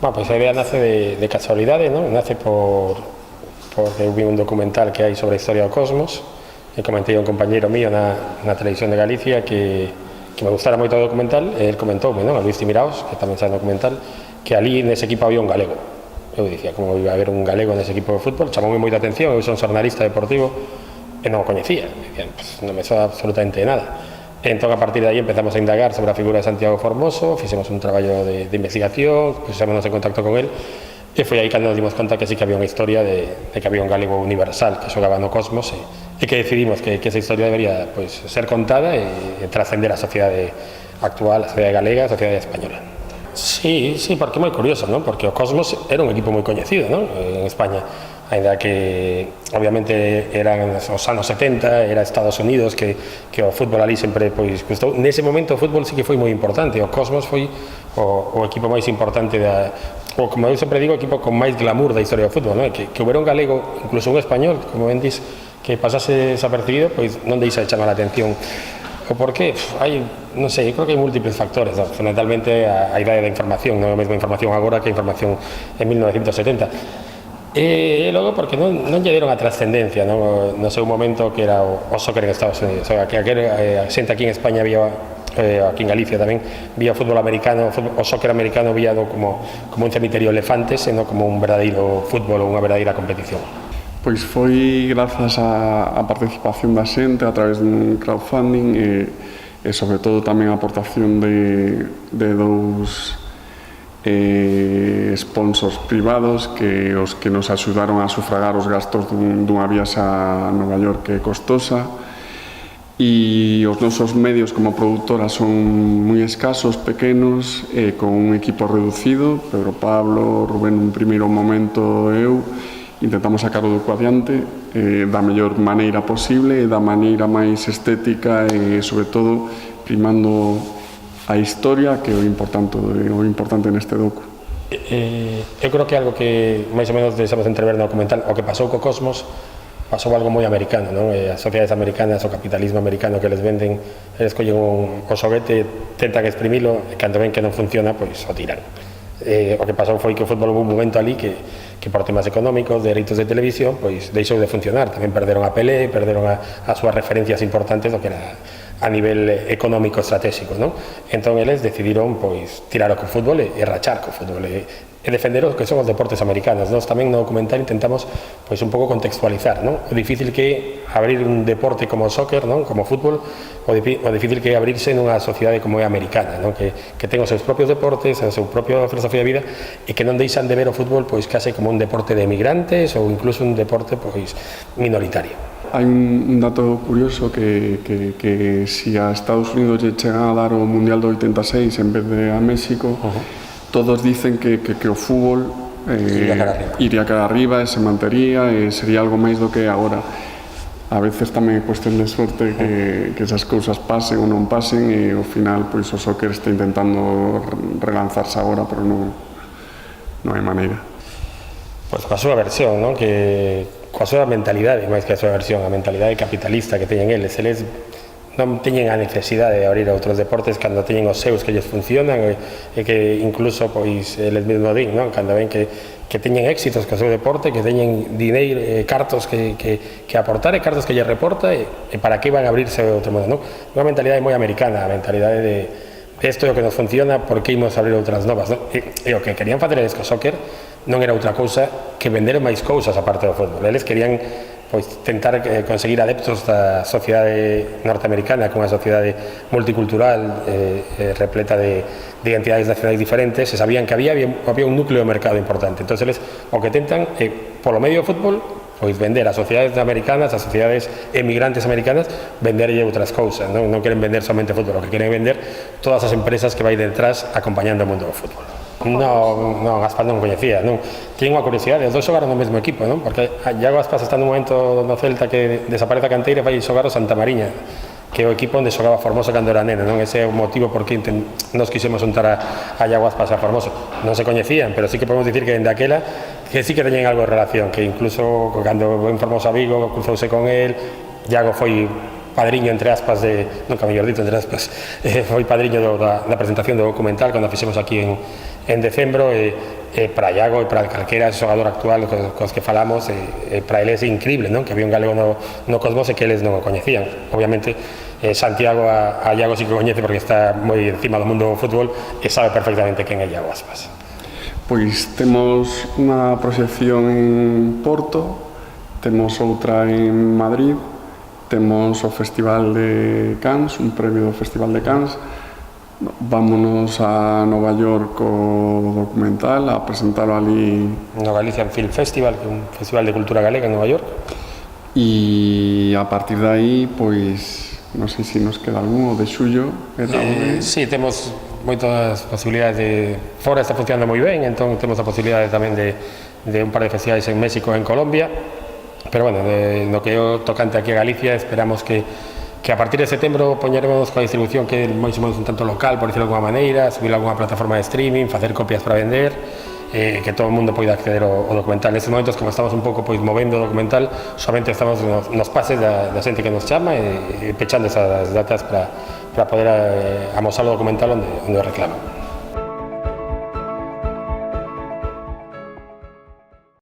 Bueno, pues a idea nace de casualidades, ¿no? Nace porque vi un documental que hai sobre a historia do cosmos e comentei a un compañeiro mío na televisión de Galicia que me gustara moito o documental e el comentoume, non? A Luis Timiraos, que tamén sabe o documental, que ali nese equipo había un galego. Eu dicía, como iba a haber un galego nese equipo de fútbol? Chamoume moita atención, eu son xornalista deportivo e non o coñecía. Dicían, pues, non me soa absolutamente nada. Entón, a partir de aí empezamos a indagar sobre a figura de Santiago Formoso, fixemos un traballo de investigación, puxémonos en contacto con él, e foi aí cando nos dimos conta que sí que había unha historia de que había un galego universal que xogaba no cosmos e que decidimos que esa historia debería pues, ser contada e trascender a sociedade actual, a sociedade galega, a sociedade española. Sí, porque é moi curioso, ¿no? Porque o Cosmos era un equipo moi coñecido, ¿no? En España, ainda que obviamente eran os anos 70, era Estados Unidos que o fútbol ali sempre pois custou. Nese momento o fútbol sí que foi moi importante, o Cosmos foi o equipo máis importante ou como eu sempre digo, o equipo con máis glamour da historia do fútbol, ¿no? Que houbera un galego, incluso un español, como ben dis, que pasase desapercibido, pois non deixa de chamar a atención. O por qué? Hai, non sei, creo que hai múltiples factores, ¿no? Fundamentalmente a idea da información, non é a mesma información agora que a información en 1970. E logo porque non lle deron a trascendencia, no seu momento que era o soccer en Estados Unidos. O sea, que a xente aquí en España vía, aquí en Galicia tamén, vía o fútbol americano, o soccer americano viado como un cemiterio de elefantes, sino como un verdadeiro fútbol ou unha verdadeira competición. Pois foi grazas á participación da xente a través dun crowdfunding e sobre todo tamén a aportación de dous sponsors privados que os que nos axudaron a sufragar os gastos dunha viaxe a Nova York costosa, e os nosos medios como productora son moi escasos, pequenos, con un equipo reducido. Pedro Pablo, Rubén nun primeiro momento, eu intentamos sacarlo do adiante da mellor maneira posible e da maneira máis estética e, sobre todo, primando a historia, que é o importante neste docu. Eu creo que algo que máis ou menos deixamos entrever no documental, o que pasou co Cosmos, pasou algo moi americano, non? As sociedades americanas, o capitalismo americano que les venden, eles collen o xoguete, tentan exprimilo, e cando ven que non funciona, pois o tiran. O que pasou foi que o fútbol houve un momento ali que por temas económicos, de dereitos de televisión, pois deixou de funcionar. Tamén perderon a Pelé, perderon as súas referencias importantes do que era a nivel económico estratégico, non? Entón eles decidiron pois tirar o fútbol e rachar co fútbol e defender o que son os deportes americanos. Nós tamén no documental intentamos pois un pouco contextualizar, non? O difícil que é abrir un deporte como o soccer, non? Como o fútbol, o difícil que é abrirse nunha sociedade como é americana, non? Que ten os seus propios deportes, a súa propia filosofía de vida e que non deixan de ver o fútbol pois case como un deporte de emigrantes ou incluso un deporte pois minoritario. Hai un dato curioso que si a Estados Unidos lle chegan a dar o Mundial do 86 en vez de a México, todos dicen que o fútbol iría cara arriba e se mantería e sería algo máis do que agora. A veces tamén é cuestión de suerte que esas cousas pasen ou non pasen e ao final pois o soccer está intentando relanzarse agora, pero non hai maneira. Pois coa súa versión, non? Que coa súa mentalidade, máis que a súa versión, a mentalidade capitalista que teñen eles non teñen a necesidade de abrir outros deportes cando teñen os seus que lles funcionan e que incluso pois eles mesmos din, non? Cando ven que teñen éxitos co seu deporte, que teñen dineiro, cartos que aportar e cartos que lles reporta e para que van a abrirse outro mundo, non? Unha mentalidade moi americana, a mentalidade de isto é o que nos funciona, por que imos abrir outras novas, non? E o que querían facer eles co soccer non era outra cousa que vender máis cousas aparte do fútbol. Eles querían pois tentar conseguir adeptos da sociedade norteamericana con unha sociedade multicultural repleta de identidades nacionais diferentes, e sabían que había un núcleo de mercado importante. Entón, eles o que tentan é, polo medio do fútbol, pois vender a sociedades americanas, a sociedades emigrantes americanas, venderlle outras cousas, non queren vender somente fútbol, o que queren vender todas as empresas que vai detrás acompañando o mundo do fútbol. Non, Aspas non coñecía, non. Tiñen unha curiosidade, os dois xogaron no mesmo equipo, non? Porque Iago Aspas está nun momento no Celta que desaparece a canteira e vai xogar o Santa Mariña, que é o equipo onde xogaba Formoso cando era neno, non? Ese é o motivo por que nos quixemos juntar a Iago Aspas a Formoso. Non se coñecían, pero sí que podemos dicir que dende aquela que sí que teñen algo de relación, que incluso cando en Formoso a Vigo cruzouse con el, Iago foi padriño, entre aspas, nunca mellor dito, entre aspas, foi padriño da presentación do documental cando fixemos aquí en decembro e para Iago e para calquera xogador actual cos que falamos, para eles é increíble, non? Que había un galego no Cosmos e que eles non o coñecían. Obviamente Santiago a Iago sí que o coñece porque está moi encima do mundo do fútbol e sabe perfectamente quen é Iago Aspas. Pois temos unha proxección en Porto, temos outra en Madrid, temos o Festival de Cannes, un premio do Festival de Cannes. Vámonos a Nova York co documental a presentalo ali No Galician Film Festival, que é un festival de cultura galega en Nova York. e a partir de aí, pois, non sei se nos queda algún, o de xullo era Sí, temos moitas posibilidades de... Fora está funcionando moi ben, entón temos a posibilidade tamén de un par de festivais en México e en Colombia, pero bueno, no que é o tocante aquí a Galicia, esperamos que a partir de setembro poñeremos coa distribución que é máis ou menos un tanto local, por decirlo de alguma maneira, subir a alguna plataforma de streaming, facer copias para vender, que todo o mundo poida acceder ao documental. Nestes momentos, como estamos un pouco movendo o documental, somente estamos nos pases da xente que nos chama e pechando esas datas para poder amosar o documental onde o reclaman.